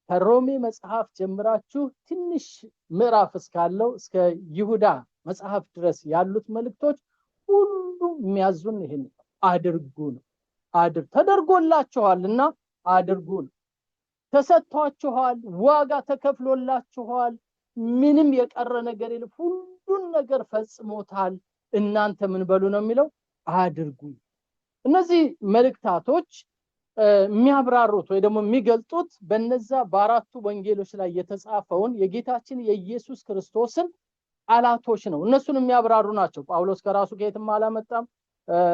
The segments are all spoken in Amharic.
ከሮሜ መጽሐፍ ጀምራችሁ ትንሽ ምዕራፍ እስካለው እስከ ይሁዳ መጽሐፍ ድረስ ያሉት መልእክቶች ሁሉ የሚያዙን ይሄን አድርጉ ነው። ተደርጎላችኋልና አድርጉ ነው። ተሰጥቷችኋል፣ ዋጋ ተከፍሎላችኋል፣ ምንም የቀረ ነገር የለም፣ ሁሉን ነገር ፈጽሞታል። እናንተ ምን በሉ ነው የሚለው? አድርጉ። እነዚህ መልእክታቶች የሚያብራሩት ወይ ደግሞ የሚገልጡት በእነዛ በአራቱ ወንጌሎች ላይ የተጻፈውን የጌታችን የኢየሱስ ክርስቶስን ቃላቶች ነው። እነሱን የሚያብራሩ ናቸው። ጳውሎስ ከራሱ ከየትም አላመጣም።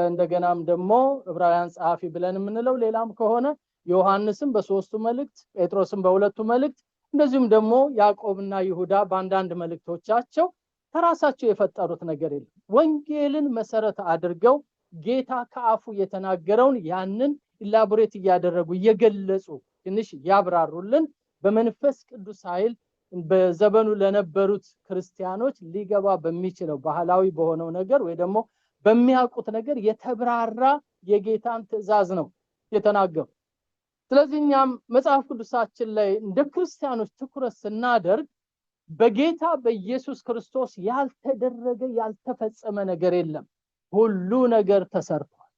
እንደገናም ደግሞ ዕብራውያን ጸሐፊ ብለን የምንለው ሌላም ከሆነ ዮሐንስም በሶስቱ መልእክት፣ ጴጥሮስም በሁለቱ መልእክት፣ እንደዚሁም ደግሞ ያዕቆብና ይሁዳ በአንዳንድ መልእክቶቻቸው ከራሳቸው የፈጠሩት ነገር የለም። ወንጌልን መሰረት አድርገው ጌታ ከአፉ የተናገረውን ያንን ኢላቦሬት እያደረጉ እየገለጹ ትንሽ ያብራሩልን በመንፈስ ቅዱስ ኃይል በዘመኑ ለነበሩት ክርስቲያኖች ሊገባ በሚችለው ባህላዊ በሆነው ነገር ወይ ደግሞ በሚያውቁት ነገር የተብራራ የጌታን ትእዛዝ ነው የተናገሩ። ስለዚህ እኛም መጽሐፍ ቅዱሳችን ላይ እንደ ክርስቲያኖች ትኩረት ስናደርግ በጌታ በኢየሱስ ክርስቶስ ያልተደረገ ያልተፈጸመ ነገር የለም። ሁሉ ነገር ተሰርቷል፣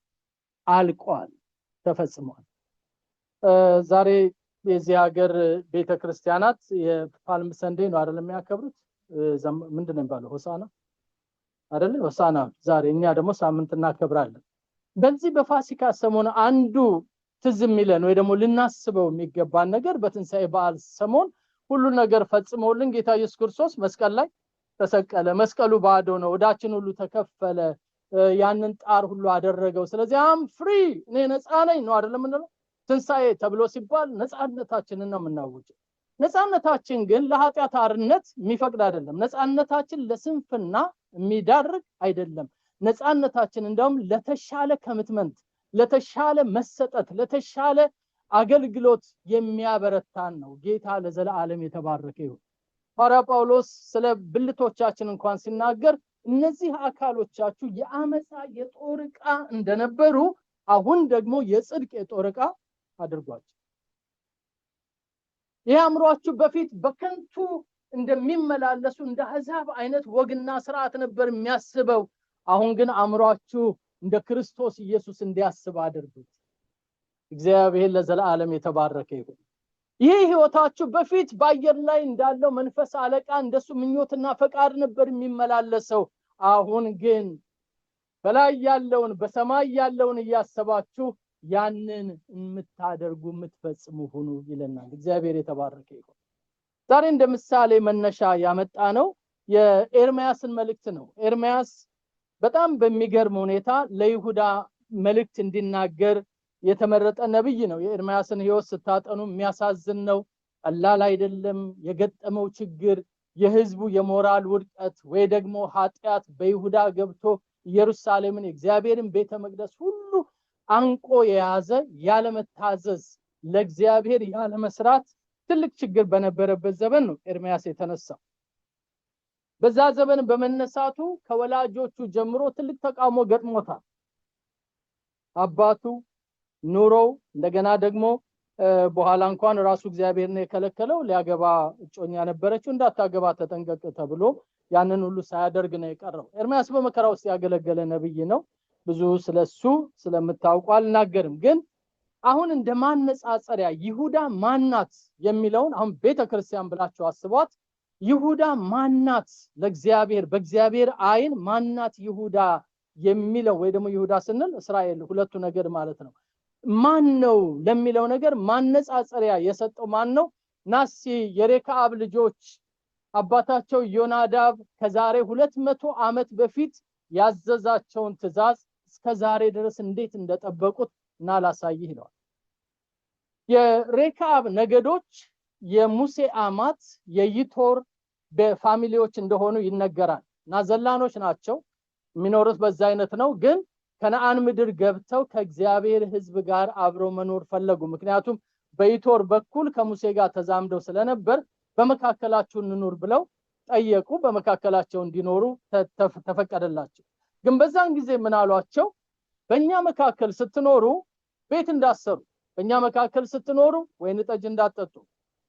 አልቋል፣ ተፈጽሟል። ዛሬ የዚህ ሀገር ቤተክርስቲያናት የፓልም ሰንዴ ነው አይደል የሚያከብሩት? ምንድነው የሚባለው? ሆሳና አይደል? ሆሳና ዛሬ፣ እኛ ደግሞ ሳምንት እናከብራለን። በዚህ በፋሲካ ሰሞን አንዱ ትዝ የሚለን ወይ ደግሞ ልናስበው የሚገባን ነገር በትንሣኤ በዓል ሰሞን ሁሉ ነገር ፈጽሞልን ጌታ ኢየሱስ ክርስቶስ መስቀል ላይ ተሰቀለ። መስቀሉ ባዶ ነው፣ ዕዳችን ሁሉ ተከፈለ፣ ያንን ጣር ሁሉ አደረገው። ስለዚህ አም ፍሪ፣ እኔ ነፃ ነኝ ነው አይደለም እንለው። ትንሣኤ ተብሎ ሲባል ነፃነታችንን ነው የምናውጀው። ነፃነታችን ግን ለኃጢአት አርነት የሚፈቅድ አይደለም። ነፃነታችን ለስንፍና የሚዳርግ አይደለም። ነፃነታችን እንደውም ለተሻለ ኮሚትመንት፣ ለተሻለ መሰጠት፣ ለተሻለ አገልግሎት የሚያበረታን ነው። ጌታ ለዘላለም የተባረከ ይሁን። ሐዋርያ ጳውሎስ ስለ ብልቶቻችን እንኳን ሲናገር እነዚህ አካሎቻችሁ የአመፃ የጦር ዕቃ እንደነበሩ አሁን ደግሞ የጽድቅ የጦር ዕቃ አድርጓቸው። ያምሯችሁ በፊት በከንቱ እንደሚመላለሱ እንደ አሕዛብ አይነት ወግና ስርዓት ነበር የሚያስበው። አሁን ግን አምሯችሁ እንደ ክርስቶስ ኢየሱስ እንዲያስብ አድርጉት። እግዚአብሔር ለዘላለም የተባረከ ይሁን። ይህ ህይወታችሁ በፊት በአየር ላይ እንዳለው መንፈስ አለቃ እንደሱ ምኞትና ፈቃድ ነበር የሚመላለሰው። አሁን ግን በላይ ያለውን በሰማይ ያለውን እያሰባችሁ ያንን የምታደርጉ የምትፈጽሙ ሁኑ ይለናል። እግዚአብሔር የተባረከ ይሁን። ዛሬ እንደ ምሳሌ መነሻ ያመጣ ነው የኤርምያስን መልእክት ነው። ኤርምያስ በጣም በሚገርም ሁኔታ ለይሁዳ መልእክት እንዲናገር የተመረጠ ነብይ ነው። የኤርምያስን ህይወት ስታጠኑ የሚያሳዝን ነው፣ ቀላል አይደለም። የገጠመው ችግር የህዝቡ የሞራል ውድቀት ወይ ደግሞ ኃጢአት በይሁዳ ገብቶ ኢየሩሳሌምን የእግዚአብሔርን ቤተ መቅደስ ሁሉ አንቆ የያዘ ያለመታዘዝ፣ ለእግዚአብሔር ያለመስራት ትልቅ ችግር በነበረበት ዘመን ነው ኤርምያስ የተነሳው። በዛ ዘመን በመነሳቱ ከወላጆቹ ጀምሮ ትልቅ ተቃውሞ ገጥሞታል። አባቱ ኑሮው እንደገና ደግሞ በኋላ እንኳን ራሱ እግዚአብሔር ነው የከለከለው። ሊያገባ እጮኛ ነበረችው፣ እንዳታገባ ተጠንቀቅ ተብሎ ያንን ሁሉ ሳያደርግ ነው የቀረው። ኤርምያስ በመከራ ውስጥ ያገለገለ ነብይ ነው። ብዙ ስለሱ ስለምታውቁ አልናገርም። ግን አሁን እንደማነጻጸሪያ ይሁዳ ማናት የሚለውን አሁን ቤተክርስቲያን ብላችሁ አስቧት። ይሁዳ ማናት ለእግዚአብሔር በእግዚአብሔር አይን ማናት ይሁዳ የሚለው ወይ ደግሞ ይሁዳ ስንል እስራኤል ሁለቱ ነገር ማለት ነው። ማን ነው ለሚለው ነገር ማነጻጸሪያ የሰጠው ማን ነው? ናሲ የሬካብ ልጆች አባታቸው ዮናዳብ ከዛሬ 200 ዓመት በፊት ያዘዛቸውን ትእዛዝ እስከዛሬ ድረስ እንዴት እንደጠበቁት እና ላሳይህ ይለዋል። የሬካብ ነገዶች የሙሴ አማት የይቶር በፋሚሊዎች እንደሆኑ ይነገራል። እና ዘላኖች ናቸው፣ የሚኖሩት በዛ አይነት ነው። ግን ከነዓን ምድር ገብተው ከእግዚአብሔር ሕዝብ ጋር አብረው መኖር ፈለጉ። ምክንያቱም በይቶር በኩል ከሙሴ ጋር ተዛምደው ስለነበር በመካከላቸው እንኑር ብለው ጠየቁ። በመካከላቸው እንዲኖሩ ተፈቀደላቸው። ግን በዛን ጊዜ ምን አሏቸው? በእኛ መካከል ስትኖሩ ቤት እንዳሰሩ በእኛ መካከል ስትኖሩ ወይን ጠጅ እንዳትጠጡ፣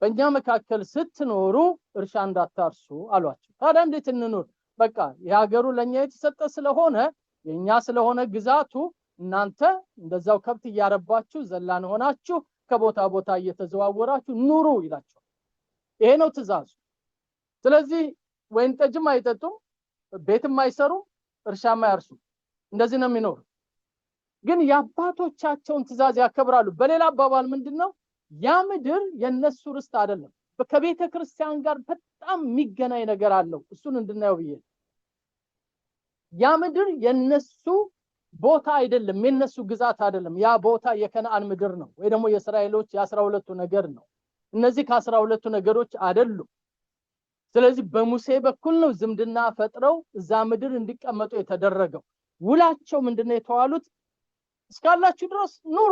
በእኛ መካከል ስትኖሩ እርሻ እንዳታርሱ አሏቸው። ታዲያ እንዴት እንኖር? በቃ የሀገሩ ለኛ የተሰጠ ስለሆነ የኛ ስለሆነ ግዛቱ እናንተ እንደዛው ከብት እያረባችሁ ዘላን ሆናችሁ ከቦታ ቦታ እየተዘዋወራችሁ ኑሩ ይላቸዋል። ይሄ ነው ትእዛዙ። ስለዚህ ወይን ጠጅም አይጠጡም፣ ቤትም አይሰሩም፣ እርሻም አያርሱም። እንደዚህ ነው የሚኖሩ። ግን የአባቶቻቸውን ትእዛዝ ያከብራሉ። በሌላ አባባል ምንድነው? ያ ምድር የነሱ ርስት አይደለም። ከቤተ ክርስቲያን ጋር በጣም የሚገናኝ ነገር አለው። እሱን እንድናየው ብዬ ያ ምድር የነሱ ቦታ አይደለም፣ የነሱ ግዛት አይደለም። ያ ቦታ የከነዓን ምድር ነው፣ ወይ ደግሞ የእስራኤሎች የ12ቱ ነገድ ነው። እነዚህ ከ12ቱ ነገዶች አይደሉም። ስለዚህ በሙሴ በኩል ነው ዝምድና ፈጥረው እዛ ምድር እንዲቀመጡ የተደረገው። ውላቸው ምንድነው የተዋሉት? እስካላችሁ ድረስ ኑሩ፣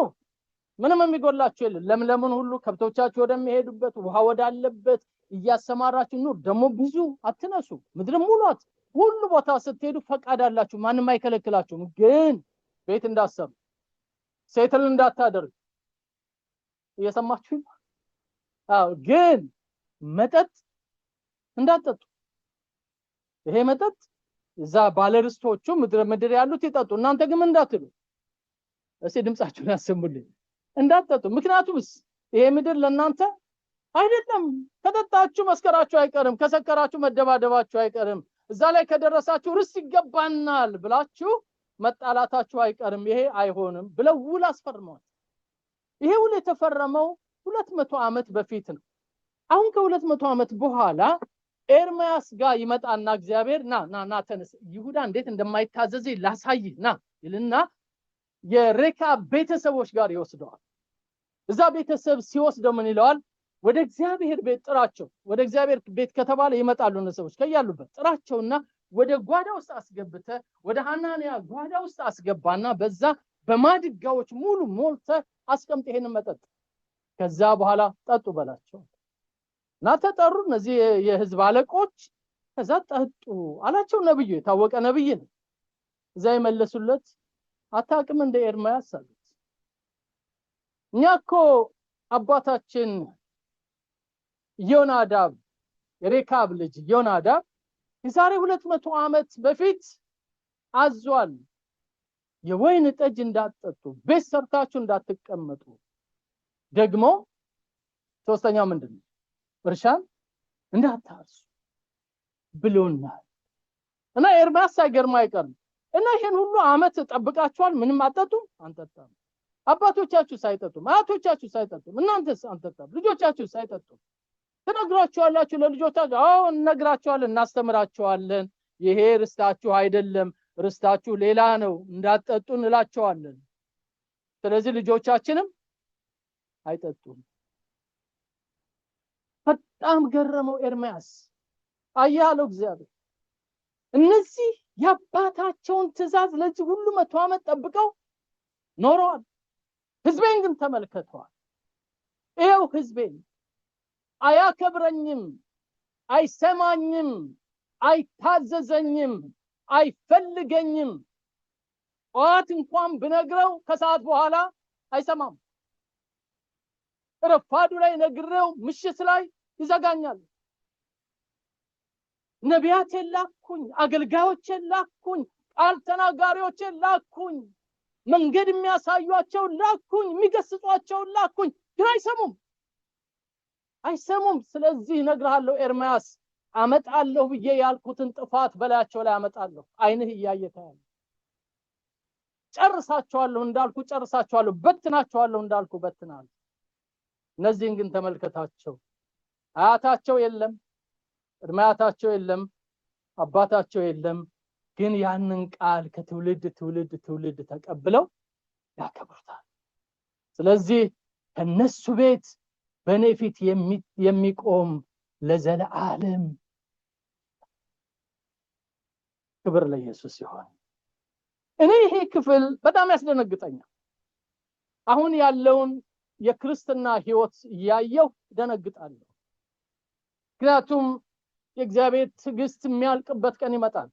ምንም የሚጎላችሁ የለም። ለምለምን ሁሉ ከብቶቻችሁ ወደሚሄዱበት ውሃ ወዳለበት እያሰማራችሁ ኑሩ። ደግሞ ብዙ አትነሱ፣ ምድርም ሙሏት። ሁሉ ቦታ ስትሄዱ ፈቃድ አላችሁ፣ ማንም አይከለክላችሁም። ግን ቤት እንዳሰሩ፣ ሴትል እንዳታደርጉ። እየሰማችሁ? አዎ። ግን መጠጥ እንዳትጠጡ። ይሄ መጠጥ እዛ ባለርስቶቹ ምድር ያሉት ይጠጡ፣ እናንተ ግን እንዳትሉ። እሺ ድምጻችሁን ያሰሙልኝ። እንዳትጠጡ። ምክንያቱምስ ይሄ ምድር ለእናንተ አይደለም። ከጠጣችሁ መስከራችሁ አይቀርም፣ ከሰከራችሁ መደባደባችሁ አይቀርም፣ እዛ ላይ ከደረሳችሁ ርስ ይገባናል ብላችሁ መጣላታችሁ አይቀርም። ይሄ አይሆንም ብለው ውል አስፈርመዋል። ይሄ ውል የተፈረመው 200 ዓመት በፊት ነው። አሁን ከ200 ዓመት በኋላ ኤርምያስ ጋር ይመጣና እግዚአብሔር ና ተነስ፣ ይሁዳ እንዴት እንደማይታዘዝ ላሳይህ ና ይልና የሬካብ ቤተሰቦች ጋር ይወስደዋል። እዛ ቤተሰብ ሲወስደው ምን ይለዋል? ወደ እግዚአብሔር ቤት ጥራቸው። ወደ እግዚአብሔር ቤት ከተባለ ይመጣሉ እነዚህ ሰዎች ከያሉበት ጥራቸውና ወደ ጓዳ ውስጥ አስገብተ ወደ ሐናንያ ጓዳ ውስጥ አስገባና በዛ በማድጋዎች ሙሉ ሞልተ አስቀምጥ ይሄንን መጠጥ፣ ከዛ በኋላ ጠጡ በላቸው። እና ተጠሩ እነዚህ የህዝብ አለቆች። ከዛ ጠጡ አላቸው። ነብዩ የታወቀ ነብይ ነው። እዛ ይመለሱለት አታውቅም እንደ ኤርምያስ አሉት። እኛ እኮ አባታችን ዮናዳብ የሬካብ ልጅ ዮናዳብ የዛሬ 200 ዓመት በፊት አዟል፣ የወይን ጠጅ እንዳትጠጡ፣ ቤት ሰርታችሁ እንዳትቀመጡ፣ ደግሞ ሶስተኛው ምንድነው እርሻን እንዳታርሱ ብሎናል። እና ኤርምያስ ሳይገርም አይቀርም። እና ይሄን ሁሉ ዓመት ጠብቃችኋል፣ ምንም አትጠጡም? አንጠጣም። አባቶቻችሁ ሳይጠጡም፣ አያቶቻችሁ ሳይጠጡም፣ እናንተስ አንጠጣም? ልጆቻችሁ ሳይጠጡም ትነግራችኋላችሁ ለልጆቻችሁ? አዎ እንነግራችኋለን፣ እናስተምራችኋለን። ይሄ ርስታችሁ አይደለም፣ ርስታችሁ ሌላ ነው፣ እንዳትጠጡ እንላችኋለን። ስለዚህ ልጆቻችንም አይጠጡም። በጣም ገረመው ኤርምያስ። አያለው እግዚአብሔር እነዚህ የአባታቸውን ትእዛዝ ለዚህ ሁሉ 100 ዓመት ጠብቀው ኖረዋል። ህዝቤን ግን ተመልከተዋል። ይሄው ህዝቤን አያከብረኝም፣ አይሰማኝም፣ አይታዘዘኝም፣ አይፈልገኝም። ጧት እንኳን ብነግረው ከሰዓት በኋላ አይሰማም። ረፋዱ ላይ ነግሬው ምሽት ላይ ይዘጋኛል። ነቢያቴን ላኩኝ፣ አገልጋዮቼን ላኩኝ፣ ቃል ተናጋሪዎቼን ላኩኝ፣ መንገድ የሚያሳዩአቸው ላኩኝ፣ የሚገስጿቸው ላኩኝ፣ ግን አይሰሙም። ስለዚህ እነግርሃለሁ ኤርምያስ፣ አመጣለሁ ብዬ ያልኩትን ጥፋት በላያቸው ላይ አመጣለሁ። አይንህ እያየታል። ጨርሳቸዋለሁ እንዳልኩ ጨርሳቸዋለሁ፣ በትናቸዋለሁ እንዳልኩ በትናለሁ። እነዚህን ግን ተመልከታቸው። አያታቸው የለም፣ እድሜያታቸው የለም፣ አባታቸው የለም፣ ግን ያንን ቃል ከትውልድ ትውልድ ተቀብለው ያከብሩታል። ስለዚህ ከነሱ ቤት በእኔ ፊት የሚቆም ለዘለዓለም ክብር ለኢየሱስ ይሁን። እኔ ይሄ ክፍል በጣም ያስደነግጠኛል። አሁን ያለውን የክርስትና ህይወት ያየው ደነግጣለሁ። ምክንያቱም የእግዚአብሔር ትዕግስት የሚያልቅበት ቀን ይመጣል።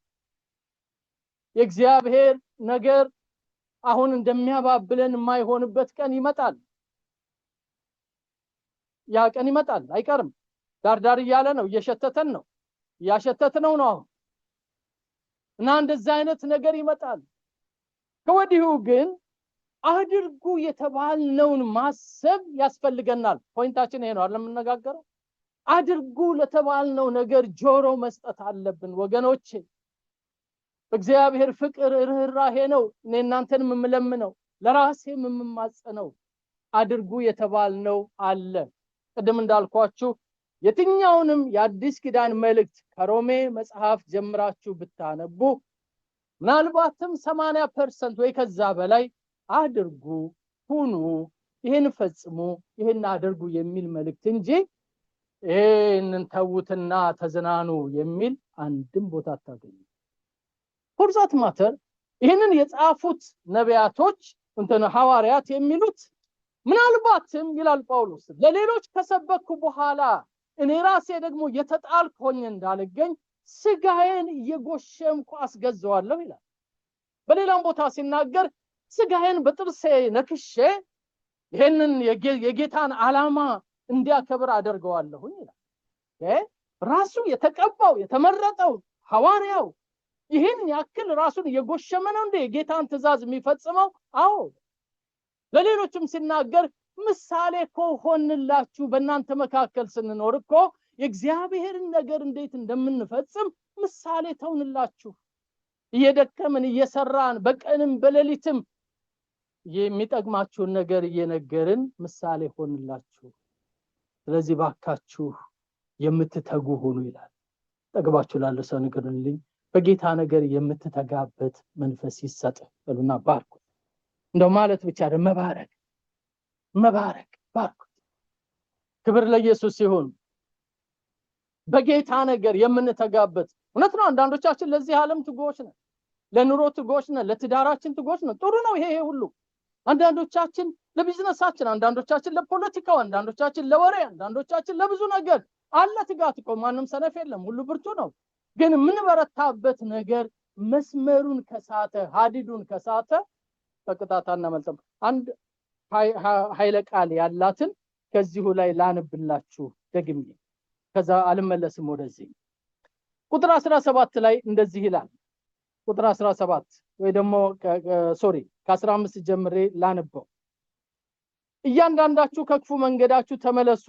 የእግዚአብሔር ነገር አሁን እንደሚያባብለን የማይሆንበት ቀን ይመጣል። ያ ቀን ይመጣል አይቀርም ዳርዳር እያለ ነው እየሸተተን ነው ያሸተተነው ነው እና እንደዛ አይነት ነገር ይመጣል ከወዲሁ ግን አድርጉ የተባልነውን ማሰብ ያስፈልገናል ፖይንታችን ይሄ ነው አይደል የምንነጋገረው አድርጉ ለተባልነው ነገር ጆሮ መስጠት አለብን ወገኖቼ እግዚአብሔር ፍቅር ርህራሄ ነው እኔ እናንተንም የምለምነው ለራሴም የምማጸነው አድርጉ የተባልነው አለ ቀደም እንዳልኳችሁ የትኛውንም የአዲስ ኪዳን መልእክት ከሮሜ መጽሐፍ ጀምራችሁ ብታነቡ ምናልባትም 80% ወይ ከዛ በላይ አድርጉ ሁኑ ይሄን ፈጽሙ ይሄን አድርጉ የሚል መልእክት እንጂ ይሄንን ተውትና ተዘናኑ የሚል አንድም ቦታ አታገኙ ፎርዛት ማተር ይሄንን የጻፉት ነቢያቶች እንተነ ሐዋርያት የሚሉት ምናልባትም ይላል ጳውሎስ ለሌሎች ከሰበኩ በኋላ እኔ ራሴ ደግሞ የተጣልኩ ሆኜ እንዳልገኝ ስጋዬን እየጎሸምኩ አስገዛዋለሁ ይላል በሌላም ቦታ ሲናገር ስጋዬን በጥርሴ ነክሼ ይሄንን የጌታን ዓላማ እንዲያከብር አደርገዋለሁ ይላል ራሱ የተቀባው የተመረጠው ሐዋርያው ይሄን ያክል ራሱን የጎሸመ ነው እንደ የጌታን ትእዛዝ የሚፈጽመው አዎ ለሌሎችም ሲናገር ምሳሌ ሆንላችሁ በእናንተ መካከል ስንኖር እኮ የእግዚአብሔርን ነገር እንዴት እንደምንፈጽም ምሳሌ ተውንላችሁ እየደከምን እየሰራን በቀንም በሌሊትም የሚጠቅማችሁን ነገር እየነገርን ምሳሌ ሆንላችሁ ስለዚህ ባካችሁ የምትተጉ ሆኑ ይላል ጠግባችሁ ላለ ሰው ንገሩልኝ በጌታ ነገር የምትተጋበት መንፈስ ይሰጥ በሉና ባርኩ እንደው ማለት ብቻ አይደለም መባረክ ባርኩ ክብር ለኢየሱስ ይሁን በጌታ ነገር የምንተጋበት እውነት ነው አንዳንዶቻችን ለዚህ ዓለም ትጎች ነን ለኑሮ ትጎች ነን ለትዳራችን ትጎች ነን ጥሩ ነው ይሄ ሁሉ አንዳንዶቻችን ለቢዝነሳችን አንዳንዶቻችን ለፖለቲካው አንዳንዶቻችን ለወሬ አንዳንዶቻችን ለብዙ ነገር አለ ትጋት እኮ ማንም ሰነፍ የለም ሁሉ ብርቱ ነው ግን ምን በረታበት ነገር መስመሩን ከሳተ ሀዲዱን ከሳተ ተቀጣጣና መልጠም አንድ ኃይለ ቃል ያላትን ከዚሁ ላይ ላንብላችሁ ደግሜ ከዛ አልመለስም ወደዚህ ቁጥር 17 ላይ እንደዚህ ይላል ቁጥር 17 ወይ ደግሞ ከ15 ጀምሬ ላንበው እያንዳንዳችሁ ከክፉ መንገዳችሁ ተመለሱ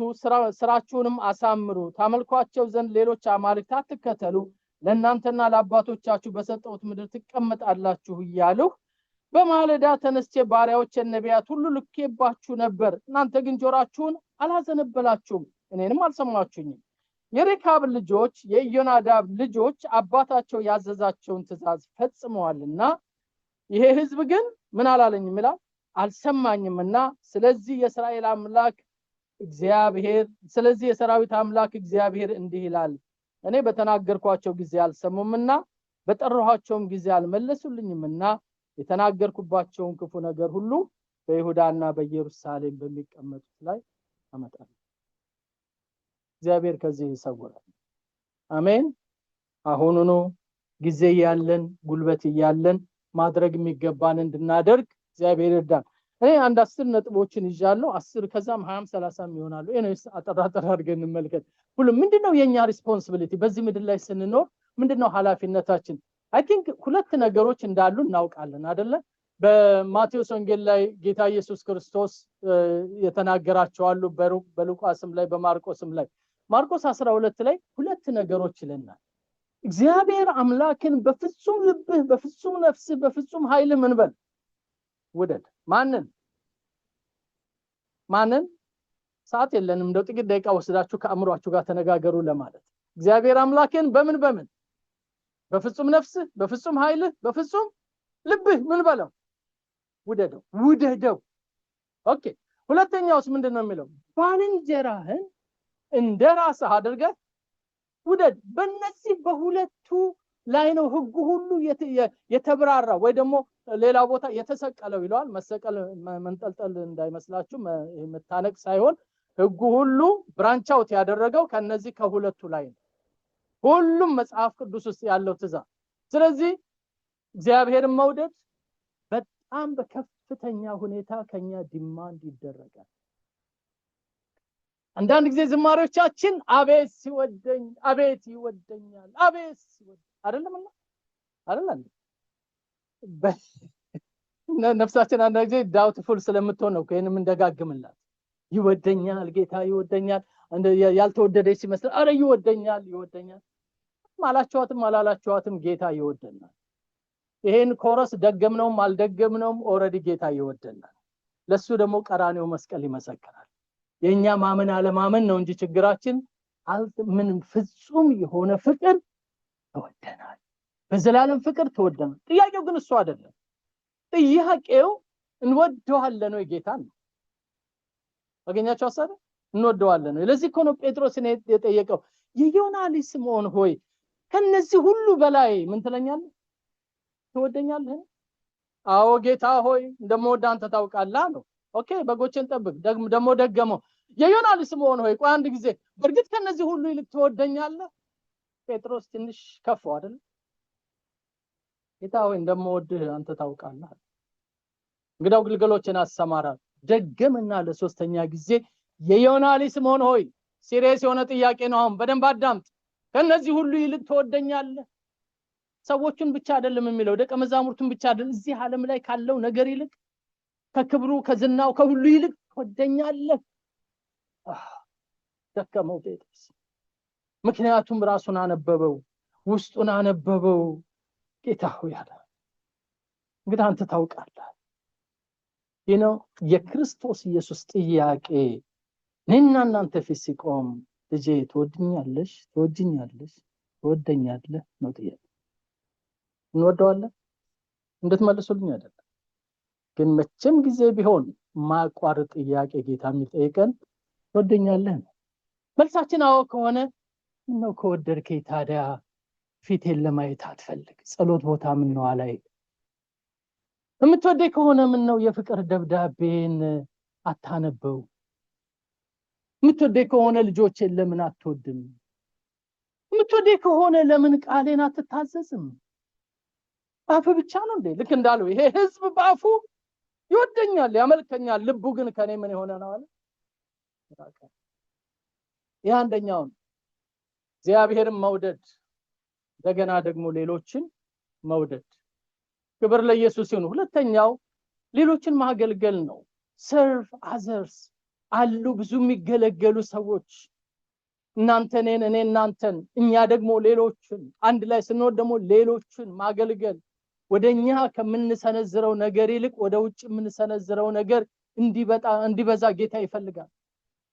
ስራችሁንም አሳምሩ ታመልኳቸው ዘንድ ሌሎች አማልክት አትከተሉ ለእናንተና ለአባቶቻችሁ በሰጠሁት ምድር ትቀመጣላችሁ እያልሁ በማለዳ ተነስቼ ባሪያዎች ነቢያት ሁሉ ልኬባችሁ ነበር እናንተ ግን ጆሮአችሁን አላዘነበላችሁም እኔንም አልሰማችሁኝም የሬካብ ልጆች የኢዮናዳብ ልጆች አባታቸው ያዘዛቸውን ትእዛዝ ፈጽመዋልና ይሄ ህዝብ ግን ምን አላለኝም ይላል አልሰማኝምና ስለዚህ የሰራዊት አምላክ እግዚአብሔር እንዲህ ይላል እኔ በተናገርኳቸው ጊዜ አልሰሙምና በጠራኋቸውም ጊዜ አልመለሱልኝምና የተናገርኩባቸውን ክፉ ነገር ሁሉ በይሁዳና በኢየሩሳሌም በሚቀመጡት ላይ አመጣለሁ እግዚአብሔር ከዚህ ይሰውራል አሜን አሁኑኑ ጊዜ ያለን ጉልበት ያለን ማድረግ የሚገባን እንድናደርግ እግዚአብሔር ይርዳን እኔ አንድ 10 ነጥቦችን ይዣለሁ 10 ከዛም 20 30 ይሆናሉ እኔስ አጠራጠር አድርገን እንመልከት ሁሉ ምንድነው የኛ ሪስፖንሲቢሊቲ በዚህ ምድር ላይ ስንኖር ምንድነው ኃላፊነታችን I think ሁለት ነገሮች እንዳሉ እናውቃለን አይደለ በማቴዎስ ወንጌል ላይ ጌታ ኢየሱስ ክርስቶስ የተናገራቸው አሉ በሉቃስም ላይ በማርቆስም ላይ ማርቆስ 12 ላይ ሁለት ነገሮች ይለናል እግዚአብሔር አምላክን በፍጹም ልብህ በፍጹም ነፍስህ በፍጹም ኃይልህ መንበል ወደድ ማንን ሰዓት የለንም እንደው ጥቂት ደቂቃ ወስዳችሁ ከአምሯችሁ ጋር ተነጋገሩ ለማለት እግዚአብሔር አምላክን በምን በፍጹም ነፍስህ በፍጹም ኃይልህ በፍጹም ልብህ ምን በለው ውደደው ኦኬ ሁለተኛውስ ምንድነው የሚለው ባልንጀራህን እንደራስህ አድርገህ ውደድ በእነዚህ በሁለቱ ላይ ነው ህጉ ሁሉ የተብራራ ወይ ደግሞ ሌላ ቦታ የተሰቀለው ይላል መሰቀል መንጠልጠል እንዳይመስላችሁ መታነቅ ሳይሆን ህጉ ሁሉ ብራንች አውት ያደረገው ከነዚህ ከሁለቱ ላይ ነው ሁሉም መጽሐፍ ቅዱስ ውስጥ ያለው ትእዛዝ ስለዚህ እግዚአብሔርን መውደድ በጣም በከፍተኛ ሁኔታ ከኛ ዲማንድ ይደረጋል አንዳንድ ጊዜ ዝማሬዎቻችን አቤት ሲወደኝ አቤት ይወደኛል አቤት ሲወደኝ አይደለም ነፍሳችን አንዳንድ ጊዜ ዳውትፉል ስለምትሆን ነው ከእኔም እንደጋግምላት ይወደኛል ጌታ ይወደኛል ያልተወደደች ሲመስል አረ ይወደኛል ማላላችኋትም ጌታ ይወደናል። ይሄን ኮረስ ደገምነውም አልደገምነውም ኦሬዲ ጌታ ይወደናል። ለሱ ደግሞ ቀራንዮ መስቀል ይመሰክራል። የኛ ማመን አለማመን ነው እንጂ ችግራችን ምን ፍጹም የሆነ ፍቅር ተወደናል። በዘላለም ፍቅር ተወደናል። ጥያቄው ግን እሱ አይደለም። ጥያቄው እንወደዋለን ወይ ጌታን ነው። አገኛችሁ ሐሳብ እንወደዋለን ወይ? ለዚህ እኮ ነው ጴጥሮስን የጠየቀው የዮና ልጅ ስምዖን ሆይ ከነዚህ ሁሉ በላይ ምን ትለኛለህ? ትወደኛለህ? አዎ ጌታ ሆይ እንደምወድ አንተ ታውቃለህ ነው። ኦኬ በጎችን ጠብቅ። ደግሞ ደገመው የዮና ልጅ ስምዖን ሆይ ቆይ አንድ ጊዜ በርግጥ ከነዚህ ሁሉ ይልቅ ትወደኛለህ? ጴጥሮስ ትንሽ ከፈው አይደል? ጌታ ሆይ እንደምወድህ አንተ ታውቃለህ። እንግዲያው ግልገሎችን አሰማራ። ደገመና ለሶስተኛ ጊዜ የዮና ልጅ ስምዖን ሆይ ሲሪየስ የሆነ ጥያቄ ነው። አሁን በደንብ አዳምጥ። ከነዚህ ሁሉ ይልቅ ትወደኛለህ? ሰዎችን ብቻ አይደለም የሚለው ደቀ መዛሙርቱን ብቻ አይደለም፣ እዚህ ዓለም ላይ ካለው ነገር ይልቅ ከክብሩ ከዝናው ከሁሉ ይልቅ ትወደኛለህ? ደከመው ጴጥሮስ። ምክንያቱም ራሱን አነበበው፣ ውስጡን አነበበው። ጌታ ሆይ አለ እንግዲህ አንተ ታውቃለህ። የክርስቶስ ኢየሱስ ጥያቄ እኔና እናንተ ፊት ሲቆም ልጄ ትወድኛለሽ ትወደኛለህ ነው ጥያቄ። እንወደዋለን እንድትመልሱልኝ አይደለም ግን መቼም ጊዜ ቢሆን ማቋረጥ ጥያቄ ጌታ የሚጠይቀን ትወደኛለህ ነው። መልሳችን አዎ ከሆነ ምነው ከወደድከኝ ታዲያ ፊቴን ለማየት አትፈልግ? ጸሎት ቦታ ምነው አላይ? የምትወደኝ ከሆነ ምነው የፍቅር ደብዳቤን አታነበው? የምትወደኝ ከሆነ ልጆቼን ለምን አትወድም? የምትወደኝ ከሆነ ለምን ቃሌን አትታዘዝም? አፍ ብቻ ነው እንዴ? ልክ እንዳለው ይሄ ህዝብ ባፉ ይወደኛል ያመልከኛል፣ ልቡ ግን ከኔ ምን የሆነ ነው አለ። ይሄ አንደኛው እግዚአብሔርን መውደድ፣ እንደገና ደግሞ ሌሎችን መውደድ። ክብር ለኢየሱስ ይሁን። ሁለተኛው ሌሎችን ማገልገል ነው። serve others። አሉ ብዙ የሚገለገሉ ሰዎች፣ እናንተ እኔ እናንተን፣ እኛ ደግሞ ሌሎችን አንድ ላይ ስንወድ ደግሞ ሌሎችን ማገልገል ወደኛ ከምንሰነዝረው ነገር ይልቅ ወደ ውጭ የምንሰነዝረው ነገር እንዲበዛ ጌታ ይፈልጋል።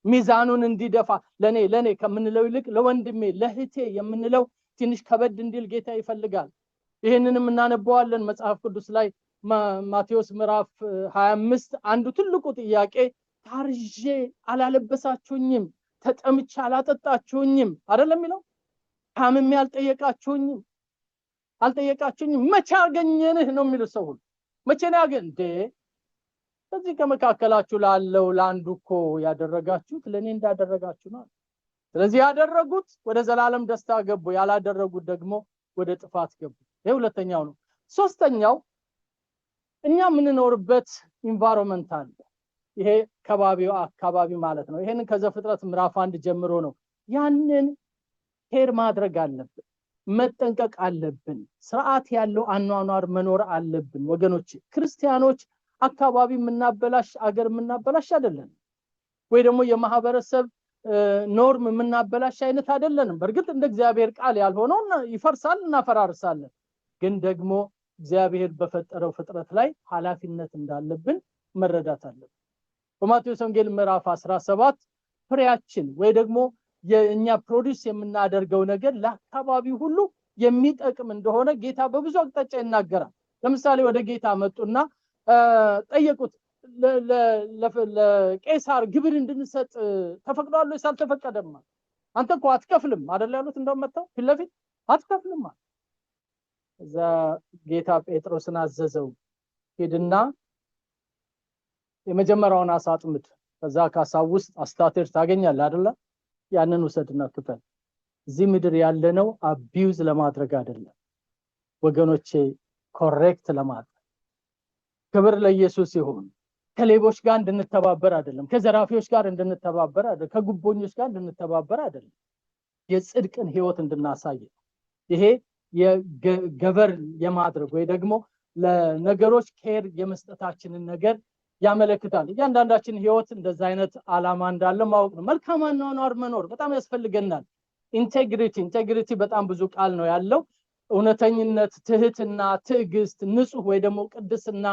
ሚዛኑን እንዲደፋ ለኔ ከምንለው ይልቅ ለወንድሜ ለህቴ የምንለው ትንሽ ከበድ እንዲል ጌታ ይፈልጋል። ይሄንንም እናነባዋለን መጽሐፍ ቅዱስ ላይ ማቴዎስ ምዕራፍ 25 አንዱ ትልቁ ጥያቄ ታርዤ አላለበሳችሁኝም፣ ተጠምቼ አላጠጣችሁኝም አይደለም የሚለው። ታምሜ አልጠየቃችሁኝም፣ መቼ አገኘንህ ነው የሚለው ሰው ሁሉ። መቼ ነው ያገኘንህ? ስለዚህ ከመካከላችሁ ላለው ለአንዱ እኮ ያደረጋችሁት ለኔ እንዳደረጋችሁ ነው። ስለዚህ ያደረጉት ወደ ዘላለም ደስታ ገቡ፣ ያላደረጉት ደግሞ ወደ ጥፋት ገቡ። ይሄ ሁለተኛው ነው። ሶስተኛው እኛ የምንኖርበት ኢንቫይሮንመንት አለ። ይሄ አካባቢ ማለት ነው። ይሄንን ከዘፍጥረት ምዕራፍ 1 ጀምሮ ነው። ያንን ኬር ማድረግ አለብን፣ መጠንቀቅ አለብን። ስርዓት ያለው አኗኗር መኖር አለብን ወገኖች። ክርስቲያኖች አካባቢ የምናበላሽ አገር የምናበላሽ አይደለም፣ ወይ ደግሞ የማህበረሰብ ኖርም የምናበላሽ አይነት አይደለንም። በእርግጥ እንደ እግዚአብሔር ቃል ያልሆነው ይፈርሳል፣ እናፈራርሳለን። ግን ደግሞ እግዚአብሔር በፈጠረው ፍጥረት ላይ ኃላፊነት እንዳለብን መረዳት አለብን። በማቴዎስ ወንጌል ምዕራፍ 17 ፍሬያችን ወይ ደግሞ የኛ ፕሮዲዩስ የምናደርገው ነገር ለአካባቢው ሁሉ የሚጠቅም እንደሆነ ጌታ በብዙ አቅጣጫ ይናገራል። ለምሳሌ ወደ ጌታ መጡና ጠየቁት፣ ለቄሳር ግብር እንድንሰጥ ተፈቅዷል ወይስ አልተፈቀደም? አንተ እኮ አትከፍልም አይደል ያሉት። እንደመጣው ፊት ለፊት አትከፍልም ማለት እዛ ጌታ ጴጥሮስን አዘዘው፣ ሄድና የመጀመሪያውን አሳ አጥምድ፣ ከዛ ከአሳው ውስጥ አስታትር ታገኛለህ አይደለ? ያንን ውሰድና ክፈል። እዚህ ምድር ያለነው አቢዩዝ ለማድረግ አይደለም ወገኖቼ፣ ኮሬክት ለማድረግ። ክብር ለኢየሱስ ይሁን። ከሌቦች ጋር እንድንተባበር አይደለም፣ ከዘራፊዎች ጋር እንድንተባበር አይደለም፣ ከጉቦኞች ጋር እንድንተባበር አይደለም፣ የጽድቅን ህይወት እንድናሳይ። ይሄ የገበር የማድረግ ወይ ደግሞ ለነገሮች ኬር የመስጠታችንን ነገር ያመለክታል። እያንዳንዳችን ህይወት እንደዛ አይነት አላማ እንዳለ ማወቅ ነው። መልካም አኗኗር መኖር በጣም ያስፈልገናል። ኢንቴግሪቲ በጣም ብዙ ቃል ነው ያለው። እውነተኝነት፣ ትህትና፣ ትዕግስት፣ ንጹህ ወይ ደግሞ ቅድስና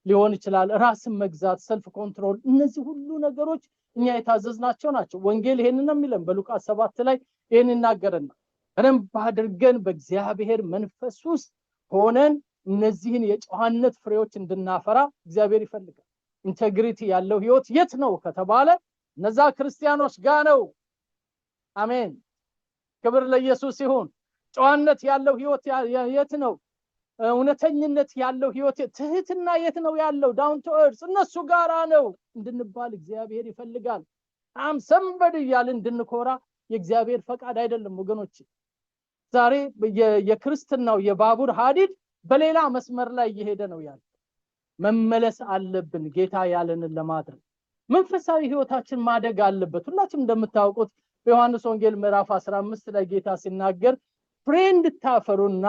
ሊሆን ይችላል። ራስን መግዛት፣ ሰልፍ ኮንትሮል፣ እነዚህ ሁሉ ነገሮች እኛ የታዘዝናቸው ናቸው። ወንጌል ይሄንን ነው የሚለን። በሉቃስ 7 ላይ ይሄን ይናገረናል። በደንብ አድርገን በእግዚአብሔር መንፈስ ውስጥ ሆነን እነዚህን የጨዋነት ፍሬዎች እንድናፈራ እግዚአብሔር ይፈልጋል። ኢንቴግሪቲ ያለው ህይወት የት ነው ከተባለ እነዛ ክርስቲያኖች ጋር ነው። አሜን፣ ክብር ለኢየሱስ ይሁን። ጨዋነት ያለው ህይወት የት ነው? እውነተኝነት ያለው ህይወት፣ ትህትና የት ነው ያለው? ዳውን ቱ እርዝ እነሱ ጋራ ነው እንድንባል እግዚአብሔር ይፈልጋል። ሰንበድ እያልን እንድንኮራ የእግዚአብሔር ፈቃድ አይደለም ወገኖች። ዛሬ የክርስትናው የባቡር ሀዲድ በሌላ መስመር ላይ እየሄደ ነው ያለው። መመለስ አለብን ጌታ ያለንን ለማድረግ። መንፈሳዊ ህይወታችን ማደግ አለበት። ሁላችንም እንደምታውቁት በዮሐንስ ወንጌል ምዕራፍ 15 ላይ ጌታ ሲናገር ፍሬ እንድታፈሩና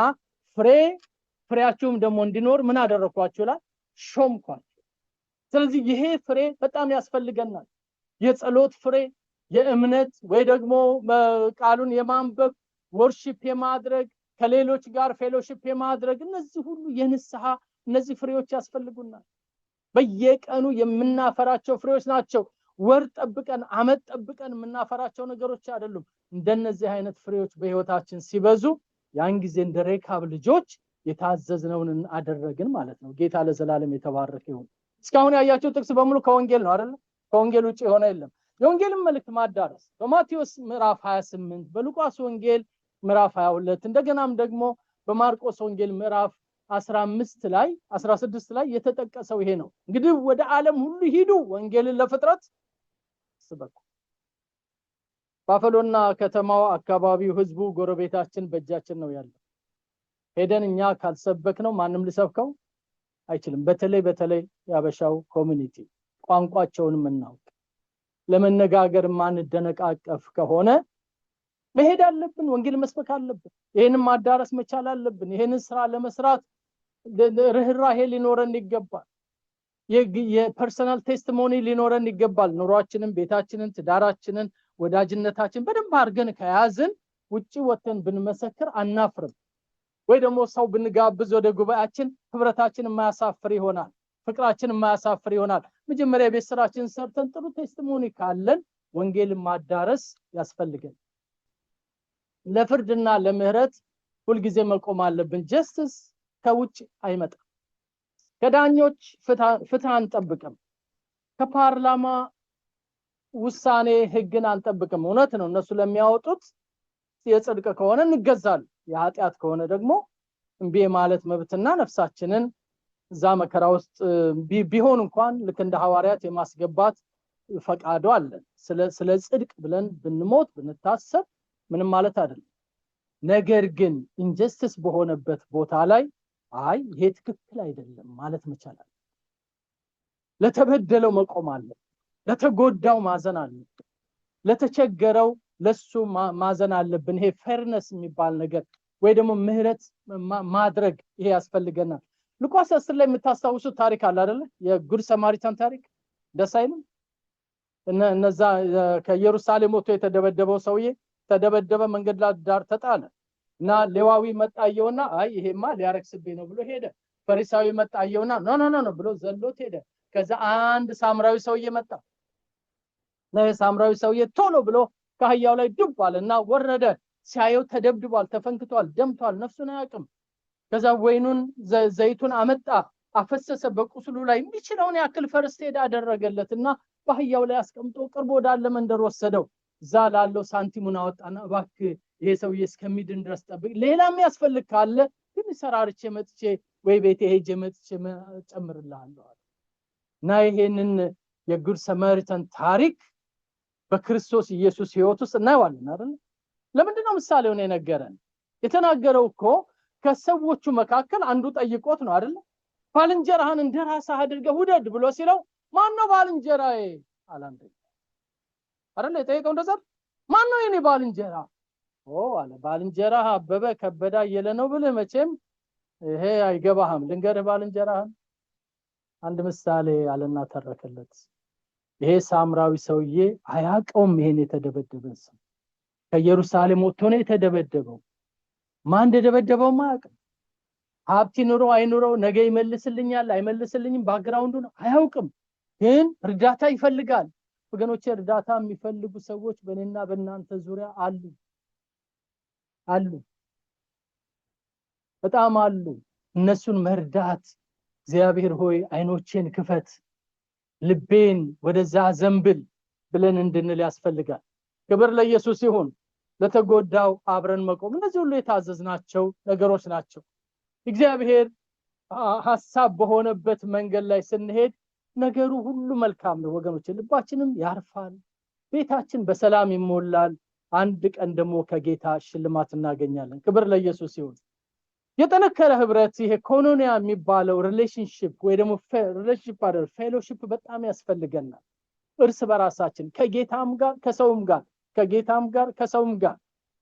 ፍሬያችሁም ደግሞ እንዲኖር ምን አደረኳችሁ ይላል? ሾምኳችሁ። ስለዚህ ይሄ ፍሬ በጣም ያስፈልገናል። የጸሎት ፍሬ፣ የእምነት ወይ ደግሞ ቃሉን የማንበብ ወርሺፕ የማድረግ ከሌሎች ጋር ፌሎሺፕ የማድረግ እነዚህ ሁሉ የንስሐ እነዚህ ፍሬዎች ያስፈልጉናል። በየቀኑ የምናፈራቸው ፍሬዎች ናቸው። ወር ጠብቀን አመት ጠብቀን የምናፈራቸው ነገሮች አይደሉም። እንደነዚህ አይነት ፍሬዎች በህይወታችን ሲበዙ ያን ጊዜ እንደ ሬካብ ልጆች የታዘዝነውን አደረግን ማለት ነው። ጌታ ለዘላለም የተባረከ ይሁን። እስካሁን ያያችሁ ጥቅስ በሙሉ ከወንጌል ነው አይደል? ከወንጌል ውጪ የሆነ የለም። የወንጌልን መልእክት ማዳረስ በማቴዎስ ምዕራፍ 28፣ በሉቃስ ወንጌል ምዕራፍ 22 እንደገናም ደግሞ በማርቆስ ወንጌል ምዕራፍ 16 ላይ የተጠቀሰው ይሄ ነው። እንግዲህ ወደ ዓለም ሁሉ ሂዱ፣ ወንጌልን ለፍጥረት ስበኩ። ባፈሎና ከተማው፣ አካባቢው፣ ህዝቡ፣ ጎረቤታችን በእጃችን ነው ያለው። ሄደን እኛ ካልሰበክ ነው ማንም ሊሰብከው አይችልም። በተለይ ያበሻው ኮሚኒቲ ቋንቋቸውን እናውቅ፣ ለመነጋገር ማንደነቃቀፍ ከሆነ መሄድ አለብን። ወንጌል መስበክ አለብን። ይሄንን ማዳረስ መቻል አለብን። ይሄንን ስራ ለመስራት ርህራሄ ሊኖረን ይገባል። የፐርሰናል ቴስቲሞኒ ሊኖረን ይገባል። ኑሯችንን፣ ቤታችንን፣ ትዳራችንን፣ ወዳጅነታችን በደንብ አድርገን ከያዝን ውጪ ወተን ብንመሰክር አናፍርም። ወይ ደግሞ ሰው ብንጋብዝ ወደ ጉባኤያችን ህብረታችን የማያሳፍር ይሆናል፣ ፍቅራችን የማያሳፍር ይሆናል። መጀመሪያ ቤት ስራችን ሰርተን ጥሩ ቴስቲሞኒ ካለን ወንጌልን ማዳረስ ያስፈልጋል። ለፍርድና ለምህረት ሁልጊዜ መቆም አለብን። ጀስቲስ ከውጭ አይመጣም። ከዳኞች ፍትህ አንጠብቅም። ከፓርላማ ውሳኔ ህግን አንጠብቅም። እውነት ነው፣ እነሱ ለሚያወጡት የጽድቅ ከሆነ እንገዛለን። የኃጢአት ከሆነ ደግሞ እምቢ ማለት መብትና ነፍሳችንን እዛ መከራ ውስጥ ቢሆን እንኳን ልክ እንደ ሐዋርያት የማስገባት ፈቃዱ አለን። ስለ ጽድቅ ብለን ብንሞት ብንታሰብ ምንም ማለት አይደለም። ነገር ግን ኢንጀስቲስ በሆነበት ቦታ ላይ አይ ይሄ ትክክል አይደለም ማለት መቻል አለ። ለተበደለው መቆም አለ። ለተጎዳው ማዘን አለ። ለተቸገረው ለሱ ማዘን አለብን። ይሄ ፌርነስ የሚባል ነገር ወይ ደግሞ ምህረት ማድረግ ይሄ ያስፈልገናል። ሉቃስ 10 ላይ የምታስታውሱት ታሪክ አለ አይደል? የጉድ ሰማሪታን ታሪክ ደስ አይልም? እነዛ ከኢየሩሳሌም ወጥቶ የተደበደበው ሰውዬ ተደበደበ፣ መንገድ ዳር ተጣለ እና ሌዋዊ መጣየውና አይ ይሄማ ሊያረክስብኝ ነው ብሎ ሄደ። ፈሪሳዊ መጣየውና ኖ ብሎ ዘሎት ሄደ። ከዛ አንድ ሳምራዊ ሰውዬ መጣ። ሳምራዊ ሰውዬ ቶሎ ብሎ ከአህያው ላይ ዱብ አለና ወረደ። ሲያየው ተደብድቧል፣ ተፈንክቷል፣ ደምቷል፣ ነፍሱን አያውቅም። ከዛ ወይኑን ዘይቱን አመጣ፣ አፈሰሰ በቁስሉ ላይ። የሚችለውን ያክል ፈርስት ኤድ አደረገለትና በአህያው ላይ አስቀምጦ ቅርብ ወዳለ መንደር ወሰደው። እዛ ላለው ሳንቲሙን አወጣና እባክህ ይሄ ሰውዬ እስከሚድን ድረስ ጠብቅ፣ ሌላም ያስፈልግ ካለ ግን ሰራርቼ መጥቼ ወይ ቤቴ ሄጄ መጥቼ ጨምርልሃለሁ አለ። እና ይሄንን የጉድ ሰማሪታን ታሪክ በክርስቶስ ኢየሱስ ህይወት ውስጥ እናየዋለን አይደል? ለምንድን ነው ምሳሌውን የነገረን? የተናገረው እኮ ከሰዎቹ መካከል አንዱ ጠይቆት ነው አይደል? ባልንጀራህን እንደራስህ አድርገህ ውደድ ብሎ ሲለው ማን ነው ባልንጀራዬ አላንተ አይደል የጠየቀው እንደዛ ማን ነው የኔ ባልንጀራ አለ ባልንጀራ አበበ ከበዳ የለ ነው ብለህ መቼም ይሄ አይገባህም ልንገርህ ባልንጀራህን አንድ ምሳሌ አለና ተረከለት ይሄ ሳምራዊ ሰውዬ አያቀውም ይሄን የተደበደበን ሰው ከኢየሩሳሌም ወጥቶ ነው የተደበደበው ማን እንደደበደበው ማያውቅ ሀብት ኑሮ አይኑሮ ነገ ይመልስልኛል አይመልስልኝም ባክግራውንዱ ነው አያውቅም ግን እርዳታ ይፈልጋል ወገኖቼ እርዳታ የሚፈልጉ ሰዎች በእኔና በእናንተ ዙሪያ አሉ በጣም አሉ እነሱን መርዳት እግዚአብሔር ሆይ አይኖቼን ክፈት ልቤን ወደዛ ዘንብል ብለን እንድንል ያስፈልጋል ክብር ለኢየሱስ ይሁን ለተጎዳው አብረን መቆም እነዚህ ሁሉ የታዘዝናቸው ነገሮች ናቸው እግዚአብሔር ሐሳብ በሆነበት መንገድ ላይ ስንሄድ ነገሩ ሁሉ መልካም ነው ወገኖች ልባችንም ያርፋል ቤታችን በሰላም ይሞላል አንድ ቀን ደግሞ ከጌታ ሽልማት እናገኛለን ክብር ለኢየሱስ ይሁን የጠነከረ ህብረት ይሄ ኮኖኒያ የሚባለው ሪሌሽንሺፕ ወይ ደግሞ ሪሌሽንሺፕ አይደል ፌሎሺፕ በጣም ያስፈልገናል እርስ በራሳችን ከጌታም ጋር ከሰውም ጋር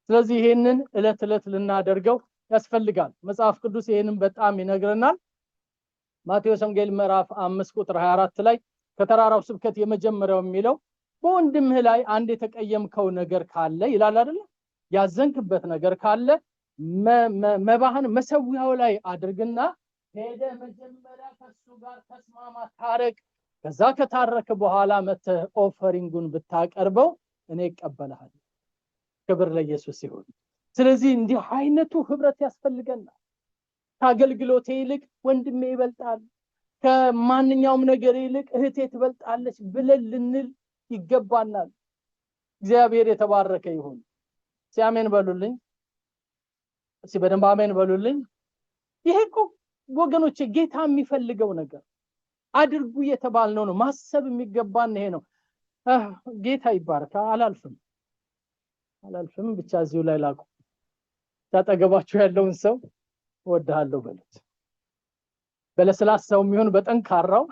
ስለዚህ ይሄንን እለት ልናደርገው ያስፈልጋል መጽሐፍ ቅዱስ ይሄንን በጣም ይነግረናል ማቴዎስ ወንጌል ምዕራፍ 5 ቁጥር 24 ላይ ከተራራው ስብከት የመጀመሪያው የሚለው በወንድምህ ላይ አንድ የተቀየምከው ነገር ካለ ይላል አይደል ያዘንክበት ነገር ካለ መባህን መሰዊያው ላይ አድርግና ሄደ መጀመሪያ ከሱ ጋር ተስማማ ታረቅ ከዛ ከታረከ በኋላ መተህ ኦፈሪንጉን ብታቀርበው እኔ እቀበልሃለሁ ክብር ለኢየሱስ ይሁን ስለዚህ እንዲህ አይነቱ ህብረት ያስፈልገናል ከአገልግሎቴ ይልቅ ወንድሜ ይበልጣል ከማንኛውም ነገር ይልቅ እህቴ ትበልጣለች ብለን ልንል ይገባናል እግዚአብሔር የተባረከ ይሁን ሲአሜን በሉልኝ በደንብ አሜን በሉልኝ ይሄ እኮ ወገኖቼ ጌታ የሚፈልገው ነገር አድርጉ የተባልነው ነው ማሰብ የሚገባን ይሄ ነው ጌታ ይባረክ አላልፍም ብቻ እዚሁ ላይ ላቁ ታጠገባችሁ ያለውን ሰው ወድሃለሁ በሉት በለስላሳው የሚሆን በጠንካራው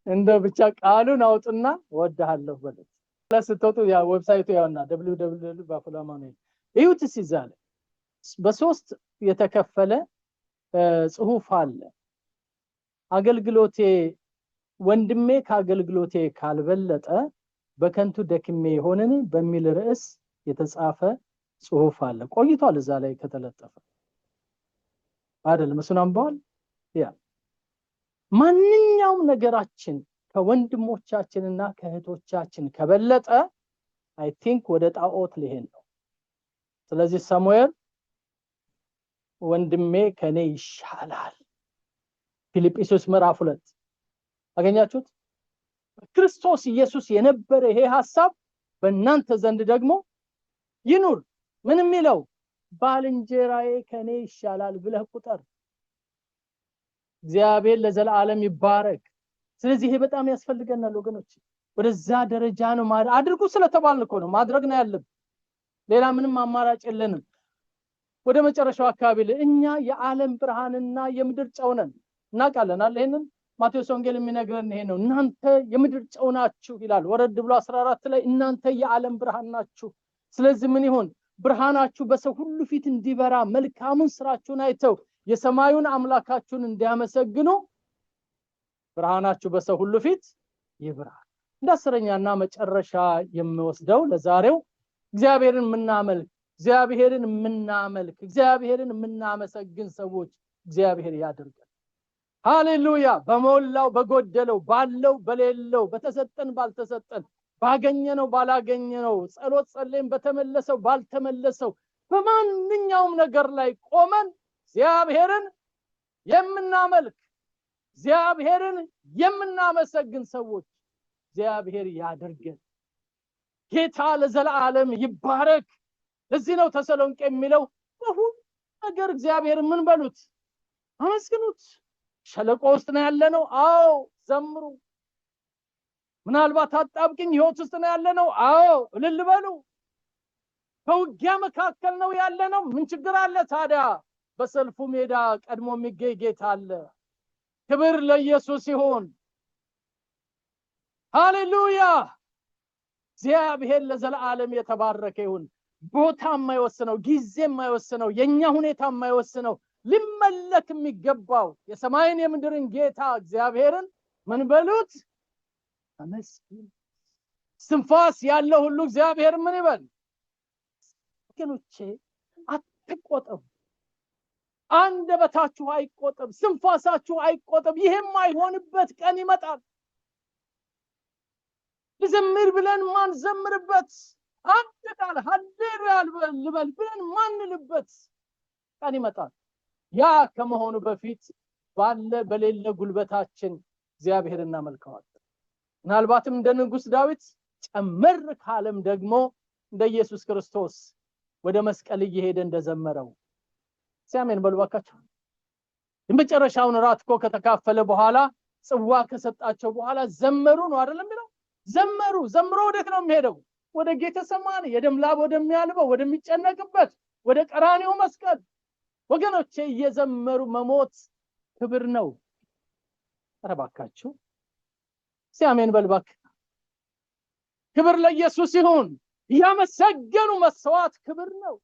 እንደ ብቻ ቃሉን አውጥና ወድሃለሁ በሉት ለስተቱ ያ ዌብሳይቱ ያውና www.bafulama.net እዩት ሲዛለ በሶስት የተከፈለ ጽሁፍ አለ አገልግሎቴ ወንድሜ ከአገልግሎቴ ካልበለጠ በከንቱ ደክሜ ሆነን በሚል ርዕስ የተጻፈ ጽሁፍ አለ ቆይቷል እዛ ላይ ከተለጠፈ አይደል መስናምባል ያ ማንኛውም ነገራችን ከወንድሞቻችንና ከእህቶቻችን ከበለጠ አይ ቲንክ ወደ ጣዖት ሊሄድ ነው ስለዚህ ሳሙኤል ወንድሜ ከኔ ይሻላል ፊልጵስዩስ ምዕራፍ 2 አገኛችሁት ክርስቶስ ኢየሱስ የነበረ ይሄ ሐሳብ በእናንተ ዘንድ ደግሞ ይኑር ምን የሚለው ባልንጀራዬ ከኔ ይሻላል ብለህ ቁጠር እግዚአብሔር ለዘላለም ይባረክ ስለዚህ ይሄ በጣም ያስፈልገናል ወገኖች ወደዛ ደረጃ ነው አድርጉ ስለተባልን እኮ ነው ማድረግ ነው ያለብን ሌላ ምንም አማራጭ የለንም ወደ መጨረሻው አካባቢ እኛ የዓለም ብርሃንና የምድር ጨው ነን እናቃለናል ይሄንን ማቴዎስ ወንጌል የሚነግረን ይሄ ነው እናንተ የምድር ጨው ናችሁ ይላል ወረድ ብሎ 14 ላይ እናንተ የዓለም ብርሃን ናችሁ ስለዚህ ምን ይሁን ብርሃናችሁ በሰው ሁሉ ፊት እንዲበራ መልካሙን ስራችሁን አይተው የሰማዩን አምላካችሁን እንዲያመሰግኑ ብርሃናችሁ በሰው ሁሉ ፊት ይብራ እንዳስረኛና መጨረሻ የሚወስደው ለዛሬው እግዚአብሔርን የምናመሰግን ሰዎች እግዚአብሔር ያድርገን ሃሌሉያ በመላው በጎደለው ባለው በሌለው በተሰጠን ባልተሰጠን ባገኘነው ባላገኘነው ጸሎት ጸልየን በተመለሰው ባልተመለሰው በማንኛውም ነገር ላይ ቆመን እግዚአብሔርን የምናመሰግን ሰዎች እግዚአብሔር ያድርገን ጌታ ለዘላለም ይባረክ ለዚህ ነው ተሰሎንቄ የሚለው ሁሉ ነገር እግዚአብሔር ምን በሉት አመስግኑት ሸለቆ ውስጥ ነው ያለነው አዎ ዘምሩ ምናልባት አጣብቅኝ ህይወት ውስጥ ነው ያለነው አዎ እልል በሉ በውጊያ መካከል ነው ያለነው ምን ችግር አለ ታዲያ በሰልፉ ሜዳ ቀድሞ የሚገኝ ጌታ አለ ክብር ለኢየሱስ ይሁን። ሃሌሉያ። እግዚአብሔር ለዘላለም የተባረከ ይሁን። ቦታ የማይወስነው፣ ጊዜ የማይወስነው፣ የኛ ሁኔታ የማይወስነው፣ ሊመለክ የሚገባው የሰማይን የምድርን ጌታ እግዚአብሔርን ምን በሉት? ተመስገን። ስንፋስ ያለው ሁሉ እግዚአብሔር ምን ይበል? ወገኖቼ አትቆጠቡ። አንደበታችሁ አይቆጠብ፣ ስንፋሳችሁ አይቆጠብ። ይሄም አይሆንበት ቀን ይመጣል። ልዘምር ብለን ማን ዘምርበት፣ አንድ ቃል ሃሌሉያ ልበል ብለን ማን ልበት ቀን ይመጣል። ያ ከመሆኑ በፊት ባለ በሌለ ጉልበታችን እግዚአብሔር እናመልከዋለን። ምናልባትም እንደ ንጉስ ዳዊት ጨመር ካለም ደግሞ እንደ ኢየሱስ ክርስቶስ ወደ መስቀል እየሄደ እንደዘመረው ሲያሜን በልባካቸው። የመጨረሻውን ራት እኮ ከተካፈለ በኋላ ጽዋ ከሰጣቸው በኋላ ዘመሩ ነው አይደለም የሚለው? ዘምሮ ወዴት ነው የሚሄደው? ወደ ጌተሰማኒ፣ የደም ላብ ወደሚያልበው ወደሚጨነቅበት ወደ ቀራንዮ መስቀል። ወገኖቼ እየዘመሩ መሞት ክብር ነው። ኧረ እባካችሁ ሲያሜን በልባክ። ክብር ለኢየሱስ ይሁን። ያመሰገኑ መስዋዕት ክብር ነው።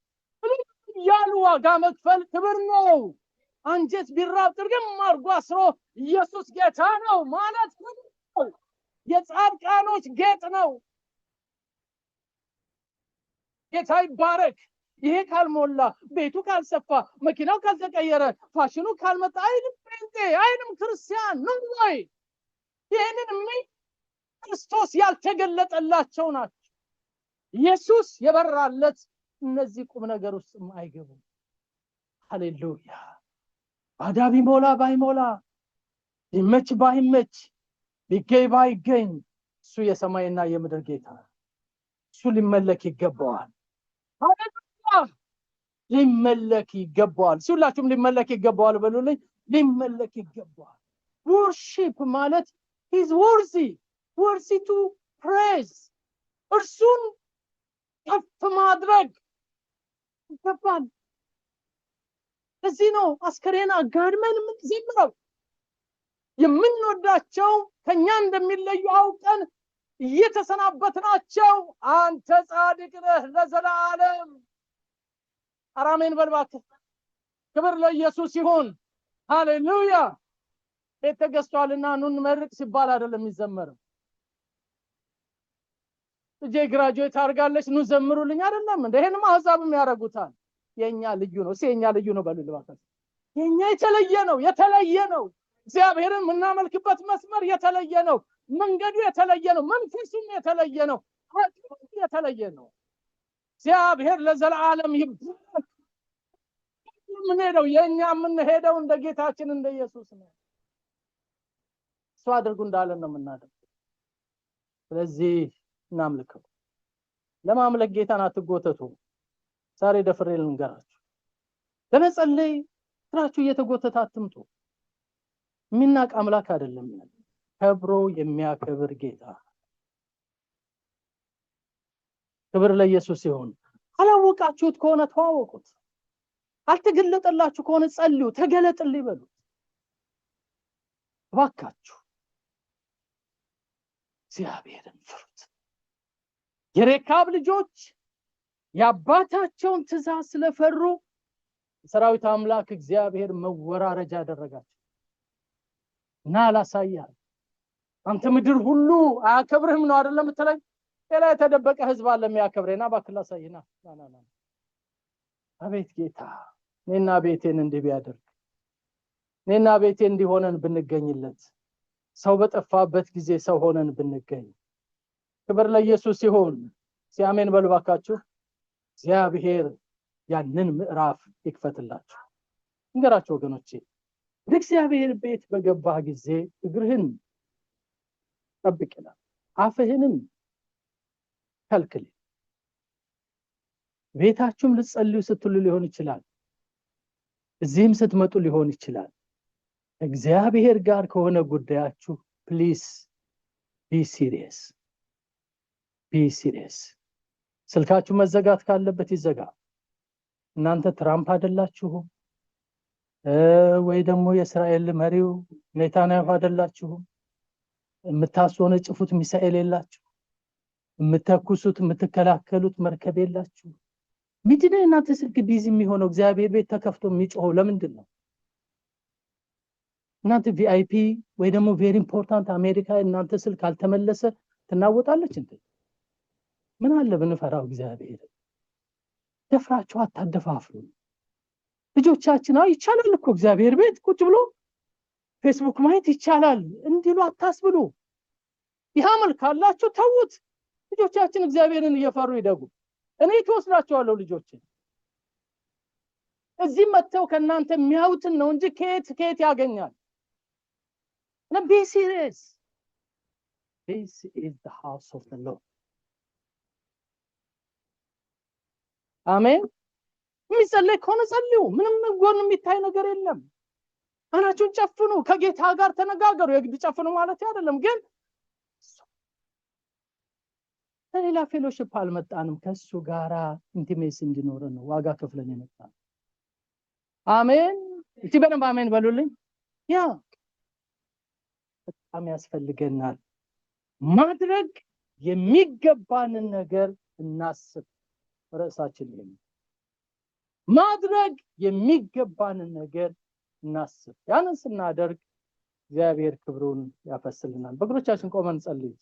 ያሉ ዋጋ መክፈል ክብር ነው። አንጀት ቢራብ ጥርግም አድርጎ አስሮ ኢየሱስ ጌታ ነው ማለት ክብር ነው። የጻድቃኖች ጌጥ ነው። ጌታ ይባረክ። ይሄ ካልሞላ፣ ቤቱ ካልሰፋ፣ መኪናው ካልተቀየረ፣ ፋሽኑ ካልመጣ አይልም ጴንጤ፣ አይልም ክርስቲያን ነው ወይ? ይሄንን ክርስቶስ ያልተገለጠላቸው ናቸው። ኢየሱስ የበራለት እነዚህ ቁም ነገር ውስጥ አይገቡም። ሃሌሉያ። ባዳ ቢሞላ ባይሞላ፣ ቢመች ባይመች፣ ቢገኝ ባይገኝ እሱ የሰማይና የምድር ጌታ፣ እሱ ሊመለክ ይገባዋል። ሃሌሉያ። ሊመለክ ይገባዋል። ሁላችሁም ሊመለክ ይገባዋል በሉልኝ። ሊመለክ ይገባዋል። worship ማለት he's worthy to praise። እርሱን ከፍ ማድረግ ይገባል። እዚህ ነው አስከሬን አጋድመን የምንዘምረው። የምንወዳቸው ከኛ እንደሚለዩ አውቀን እየተሰናበትናቸው አንተ ጻድቅ ነህ ለዘላለም። አራሜን በልባክ። ክብር ለኢየሱስ ይሁን። ሃሌሉያ። የተገዝቷልና ኑን መርቅ ሲባል አይደለም የሚዘመረው። እጄ ግራጁዌት አድርጋለች ኑ ዘምሩልኝ አይደለም እንደ ይሄንማ አሕዛብም ያደርጉታል። የኛ ልዩ ነው። የኛ ልዩ ነው በሉ ልባካችሁ። የኛ የተለየ ነው። እግዚአብሔርን የምናመልክበት መስመር የተለየ ነው። መንገዱ የተለየ ነው። መንፈሱም የተለየ ነው። የተለየ ነው። እግዚአብሔር ለዘላለም ይባረክ። የምንሄደው እንደ ጌታችን እንደ ኢየሱስ ነው። እሱ አድርጉ እንዳለን ነው የምናደርገው። ስለዚህ እናምልከው። ለማምለክ ጌታን አትጎተቱ። ዛሬ ደፍሬ ልንገራችሁ፣ ለመጸለይ ስራችሁ እየተጎተተ አትምጡ። የሚናቅ አምላክ አይደለም። ከብሮ የሚያከብር ጌታ። ክብር ለኢየሱስ ይሁን። አላወቃችሁት ከሆነ ተዋወቁት። አልተገለጠላችሁ ከሆነ ጸልዩ፣ ተገለጥልኝ በሉ እባካችሁ። እግዚአብሔርን ፍሩት። የሬካብ ልጆች የአባታቸውን ትእዛዝ ስለፈሩ ሰራዊት አምላክ እግዚአብሔር መወራረጃ አደረጋቸው እና አላሳያል። አንተ ምድር ሁሉ አያከብርህም ነው አይደለም የምትለኝ? ሌላ የተደበቀ ህዝብ አለ የሚያከብረና ባክላ ሳይና ና አቤት ጌታ እኔና ቤቴን እንዲህ ቢያደርግ፣ እኔና ቤቴ እንዲሆነን ብንገኝለት፣ ሰው በጠፋበት ጊዜ ሰው ሆነን ብንገኝ። ክብር ለኢየሱስ ይሁን። ሲአሜን በሉ ባካችሁ። እግዚአብሔር ያንን ምዕራፍ ይክፈትላችሁ። እንገራችሁ ወገኖቼ፣ እግዚአብሔር ቤት በገባህ ጊዜ እግርህን ጠብቅና አፍህንም ከልክል። ቤታችሁም ልትጸልዩ ስትሉ ሊሆን ይችላል፣ እዚህም ስትመጡ ሊሆን ይችላል። እግዚአብሔር ጋር ከሆነ ጉዳያችሁ ፕሊዝ ቢ ሲሪየስ። ስልካችሁ መዘጋት ካለበት ይዘጋ። እናንተ ትራምፕ አይደላችሁም። ወይ ደግሞ የእስራኤል መሪው ኔታንያሁ አይደላችሁም? የምታስወነጭፉት ሚሳኤል የላችሁ፣ የምትተኩሱት የምትከላከሉት መርከብ የላችሁ። ምንድነው እናንተ ስልክ ቢዚ የሚሆነው? እግዚአብሔር ቤት ተከፍቶ የሚጮኸው ለምንድን ነው? እናንተ ቪአይፒ ወይ ደግሞ ቬሪ ኢምፖርታንት አሜሪካ እናንተ ስልክ አልተመለሰ ትናወጣለች እንዴ? ምን አለ ብንፈራው እግዚአብሔር። ደፍራችሁ አታደፋፍሩ። ልጆቻችን ይቻላል እኮ እግዚአብሔር ቤት ቁጭ ብሎ ፌስቡክ ማየት ይቻላል እንዲሉ አታስብሉ። ይህ መልክ ካላችሁ ተውት። ልጆቻችን እግዚአብሔርን እየፈሩ ይደጉ። እኔ ተወስዳቸዋለሁ ልጆችን። እዚህ መጥተው ከእናንተ የሚያዩትን ነው እንጂ ከየት ያገኛል? እና be serious. This is the house of the Lord. አሜን። የሚጸለይ ከሆነ ጸልዩ። ምንም ጎን የሚታይ ነገር የለም። አናችሁን ጨፍኑ፣ ከጌታ ጋር ተነጋገሩ። የግድ ጨፍኑ ማለት አይደለም፣ ግን ለሌላ ፌሎሺፕ አልመጣንም። ከሱ ጋራ ኢንቲሜሲ እንዲኖረን ነው ዋጋ ከፍለን የመጣነው። አሜን። እቲ በደንብ አሜን በሉልኝ። ያ በጣም ያስፈልገናል። ማድረግ የሚገባንን ነገር እናስብ። ርዕሳችን ይሄ ማድረግ የሚገባንን ነገር እናስብ። ያንን ስናደርግ እግዚአብሔር ክብሩን ያፈስልናል። በእግሮቻችን ቆመን ጸልይ።